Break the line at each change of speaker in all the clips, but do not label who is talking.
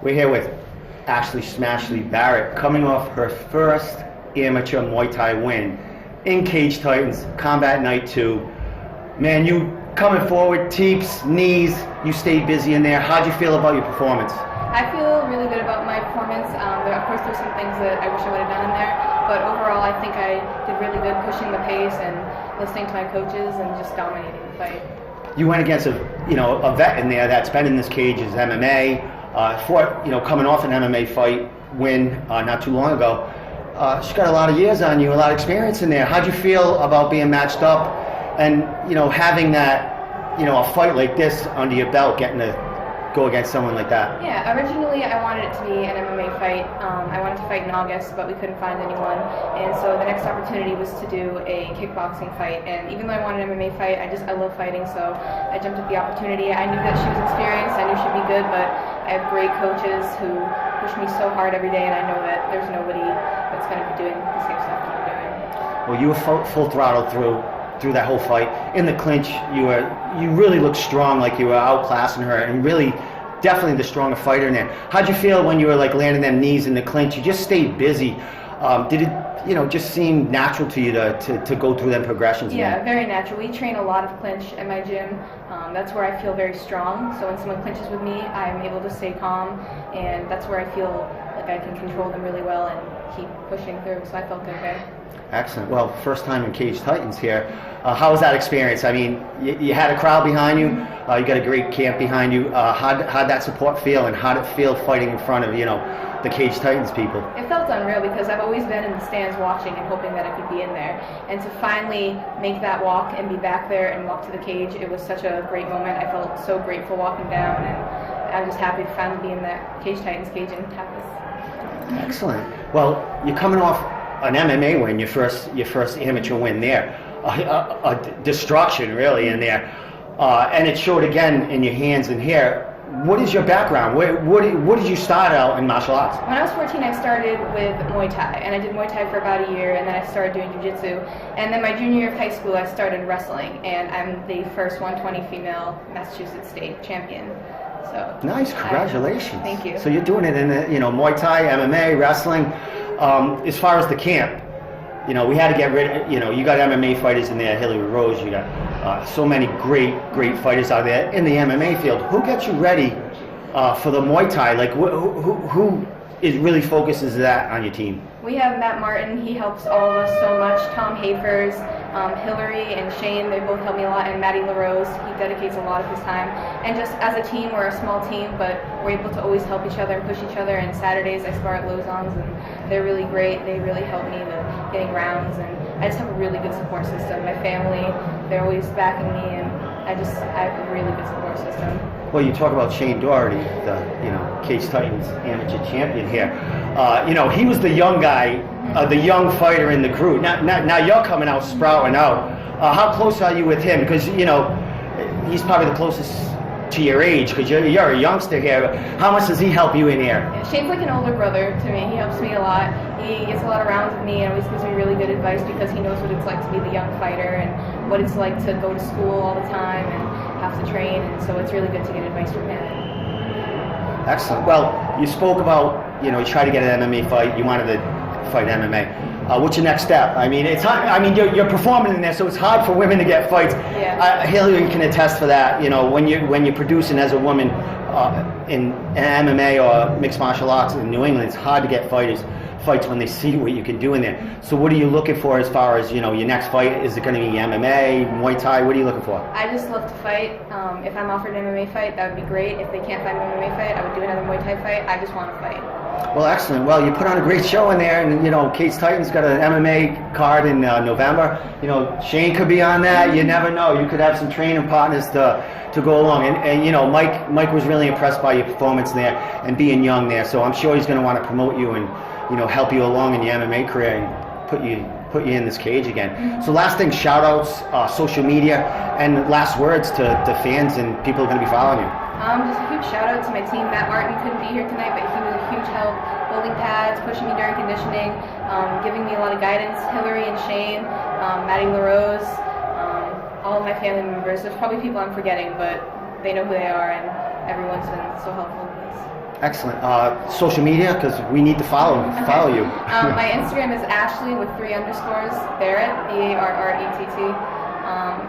We're here with Ashley Smashley Barrett, coming off her first amateur Muay Thai win in Cage Titans, Combat Night 2. Man, you coming forward, teeps, knees, you stayed busy in there. How'd you feel about your performance?
I feel really good about my performance. Of course, there's some things that I wish I would have done in there, but overall, I think I did really good pushing the pace and listening to my coaches and just dominating the fight.
You went against a vet in there that's been in this cage as MMA, coming off an MMA fight win not too long ago. She's got a lot of years on you, a lot of experience in there. How'd you feel about being matched up and having that, a fight like this under your belt, getting to go against someone like that?
Yeah, originally I wanted it to be an MMA fight. I wanted to fight in August, but we couldn't find anyone. And so the next opportunity was to do a kickboxing fight. And even though I wanted an MMA fight, I love fighting, so I jumped at the opportunity. I knew that she was experienced, I knew she'd be good, but I have great coaches who push me so hard every day, and I know that there's nobody that's going to be doing the same stuff that I'm doing.
Well, you were full throttle through that whole fight. In the clinch, you really looked strong, like you were outclassing her, and really definitely the stronger fighter in there. How'd you feel when you were like landing them knees in the clinch? You just stayed busy. Did it just seem natural to you to go through them progressions?
Yeah, very natural. We train a lot of clinch at my gym. That's where I feel very strong. So when someone clinches with me, I'm able to stay calm, and that's where I feel like I can control them really well and keep pushing through. So I felt good there.
Excellent. Well, first time in Cage Titans here. How was that experience? I mean, you had a crowd behind you. You got a great camp behind you. How'd that support feel, and how'd it feel fighting in front of the Cage Titans people?
It felt unreal because I've always been in the stands watching and hoping that I could be in there. And to finally make that walk and be back there and walk to the cage, it was such a great moment. I felt so grateful walking down, and I'm just happy to finally be in that Cage Titans cage and have this.
Excellent. Well, you're coming off an MMA win, your first amateur win there, a destruction really in there, and it showed again in your hands and here. What is your background? What did you start out in martial arts?
When I was 14, I started with Muay Thai, and I did Muay Thai for about a year, and then I started doing Jiu-Jitsu. And then my junior year of high school, I started wrestling, and I'm the first 120 female Massachusetts state champion. So
nice, congratulations.
Thank you.
So you're doing it in Muay Thai, MMA, wrestling. As far as the camp, we had to get rid of, you got MMA fighters in there, Hillary Rose, you got so many great fighters out there in the MMA field. Who gets you ready for the Muay Thai? Like, who is really focuses that on your team?
We have Matt Martin, he helps all of us so much. Tom Hafers, Hillary and Shane, they both help me a lot, and Matty LaRose, he dedicates a lot of his time. And just as a team, we're a small team, but we're able to always help each other and push each other. And Saturdays I spar at Lozon's, and they're really great. They really help me with getting rounds, and I just have a really good support system. My family, they're always backing me, and I have a really good support system.
Well, you talk about Shane Doherty, the Cage Titans amateur champion here. He was the young guy, the young fighter in the crew. Now you're coming out, sprouting out. How close are you with him? Because he's probably the closest to your age, because you're a youngster here. How much does he help you in here?
Yeah, Shane's like an older brother to me. He helps me a lot. He gets a lot of rounds with me and always gives me really good advice because he knows what it's like to be the young fighter and what it's like to go to school all the time and have to train. And so it's really good to get advice from him.
Excellent. Well, you spoke about, you tried to get an MMA fight. You wanted to fight MMA. What's your next step? I mean, it's hard. I mean, you're performing in there, so it's hard for women to get fights.
Yeah.
Hillary can attest for that. When you're producing as a woman in MMA or mixed martial arts in New England, it's hard to get fights when they see what you can do in there. So what are you looking for as far as your next fight? Is it going to be MMA, Muay Thai? What are you looking for?
I just love to fight. If I'm offered an MMA fight, that would be great. If they can't find an MMA fight, I would do another Muay Thai fight. I just want to fight.
Well, excellent. Well, you put on a great show in there, and Cage Titans got an MMA card in November. Shane could be on that. You never know. You could have some training partners to go along. And Mike was really impressed by your performance there and being young there. So I'm sure he's going to want to promote you and help you along in your MMA career and put you in this cage again. So last thing, shout outs, social media, and last words to fans and people who are going to be following you.
Just a huge shout out to my team. Matt Martin couldn't be here tonight, but he was a huge help building pads, pushing me during conditioning, giving me a lot of guidance. Hillary and Shane, Matty LaRose, all of my family members. There's probably people I'm forgetting, but they know who they are, and everyone's been so helpful with this.
Excellent. Social media, because we need to follow you.
My Instagram is Ashley with 3 underscores, Barrett, Barrett.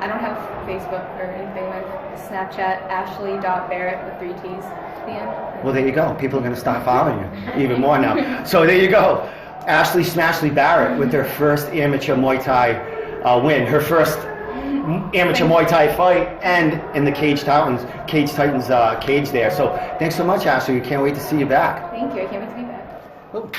I don't have Facebook or anything. I have Snapchat, Ashley.Barrett with 3 T's at the end.
Well, there you go. People are going to start following you even more now. So there you go. Ashley Smashley Barrett with her first amateur Muay Thai win. Her first amateur Muay Thai fight, and in the Cage Titans cage there. So thanks so much, Ashley. We can't wait to see you back.
Thank you. I can't wait to be back.
Oh.